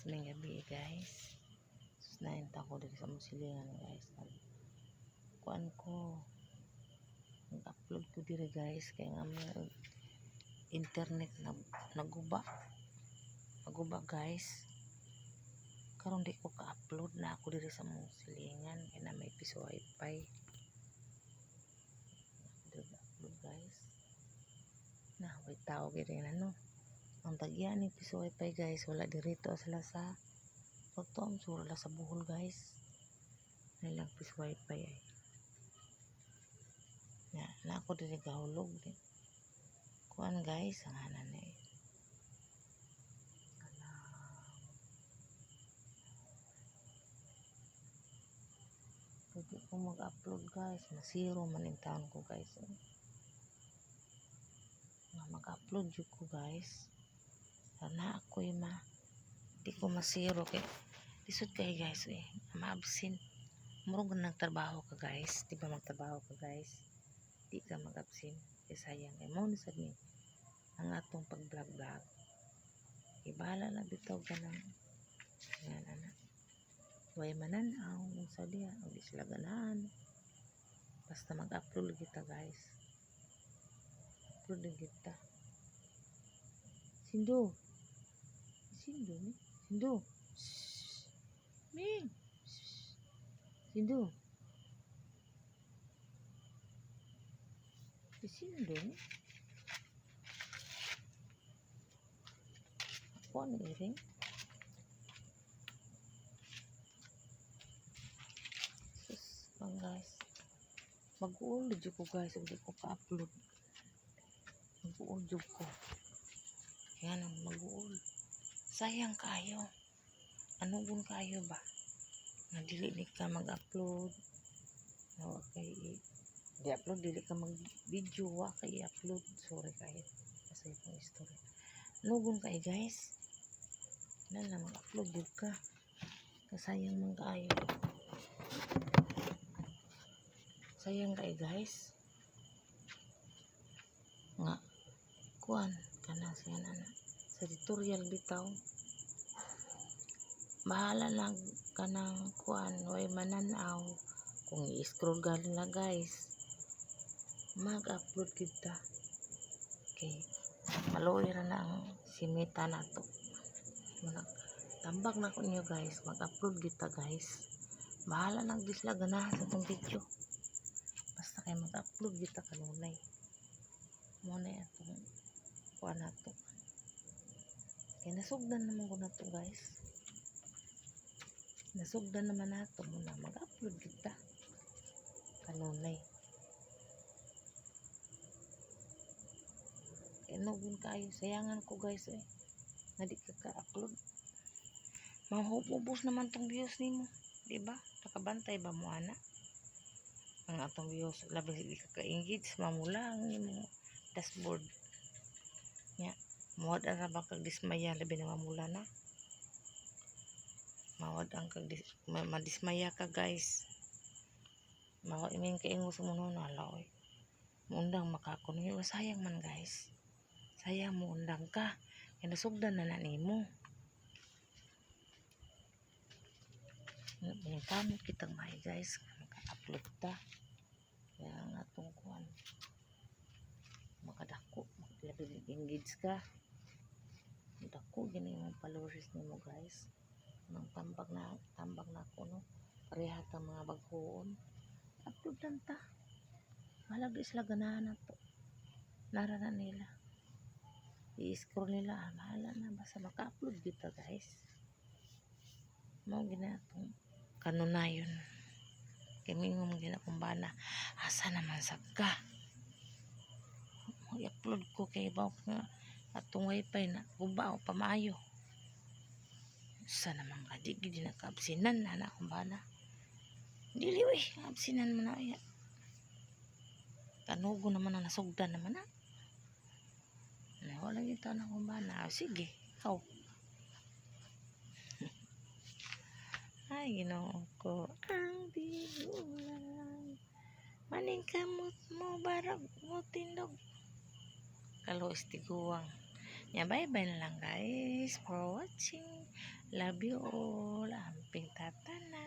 guys, may gabi guys. Nainta ko dito sa musilingan guys. Kuan ko. Nag-upload ko dito guys. Kaya nga may internet naguba. Naguba guys. Karon di ko ka-upload na ako dito sa musilingan. Kaya na may piso wifi. Upload guys. Na, wait tao gito yun ano. Ang tagyan ni piso wifi guys. Wala dirito sila sa Tom, sura sa buhol guys. Nilang piso wifi ay. Na ako dili gahulog din. Kuan guys, ang hanan eh. Pwede ko mag-upload guys. Nasiro man yung taon ko guys. Mag-upload yun ko guys. Sana ako yung di ko masiro kay lisod kayo guys eh. Ma-absent. Murong nagtrabaho ka guys. Di ba magtrabaho ka guys? Di ka mag-absent. Kaya sayang. Kaya mo nisad ni ang atong pag-vlog-vlog. Ibahala na bitaw ka ng yan anak. Huwag mananaw. Sa diya. O di sila ganahan. Basta mag-upload kita guys. Upload kita. Sindo. Sindo ni. Sindo. Ming. Sindo. Sindo ni. Ako ano iring? Sus, guys. Mag-uulod ko guys. Hindi ko ka-upload. Mag-uulod ko. Yan ang mag-uulod. Sayang kayo. Ano gun kayo ba? Nadili di ka mag-upload. Okay. Di-upload. Dili ka mag-video. Waka i-upload. Sorry kayo. Kasi itong story. Ano gun kayo guys? Na mag-upload din ka. Kasayang man kayo. Sayang kayo guys. Nga. Kuan. Kanang siya na sa tutorial bitaw. Bahala na kanang kuan. Way mananaw. Kung i-scroll galing na guys. Mag-upload kita. Okay. Maluwi na ang simita na to. Tambak na ko nyo guys. Mag-upload kita guys. Bahala na gisla ganahan sa itong video. Basta kayo mag-upload kita kanunay. Muna itong kuha na to. Kaya nasugdan naman ko na to guys. Nasugdan naman na to. Muna mag-upload kita kanunay. Kaya nagun kayo. Sayangan ko guys eh. Nga di ka ka-upload. Mahubos naman tong views ni mo. Diba? Nakabantay ba mo ana? Ang atong views. Labas di ka ka-engage. Mamula ang mo dashboard. Nya. Mawad ang rabang kag-dismaya. Labi na mamula na. Mawad ang madismaya ka guys. Mawad imin kaingo sa muno na alaoy. Muundang makakon. Sayang man guys. Sayang mo undang ka. Kaya nasugdan na nimo. Yung kamo kitang mahi guys. Maka-upload ta. Kaya ang atong kuhan. Makadako. Makadako. Engage ka. Dako. Ganyan yung followers nimo guys. Nang tambak na ako no. Pareha ka mga baghoon. Upload lang ta. Malagi sila ganahan na to. Nara na nila. I-scroll nila. Mahala na. Basta maka-upload kita guys. Mau ginatong kanunayon. Kamingong ginakumbana. Asa naman sagka. I-upload ko kay ibaw nga atong wifi na guba o pamayo. Sa naman ka. Di naka-absinan na kumbana. Dili we. Absinan mo na. Kanugo naman na nasugdan naman na. Wala kita na kumbana. Sige. Ikaw. Ay, ginoo ko. Ang bigulan. Maning kamot mo barag mo tindog. Kalo istiguang. Bye-bye na lang guys for watching. Love you all. Amping tatana.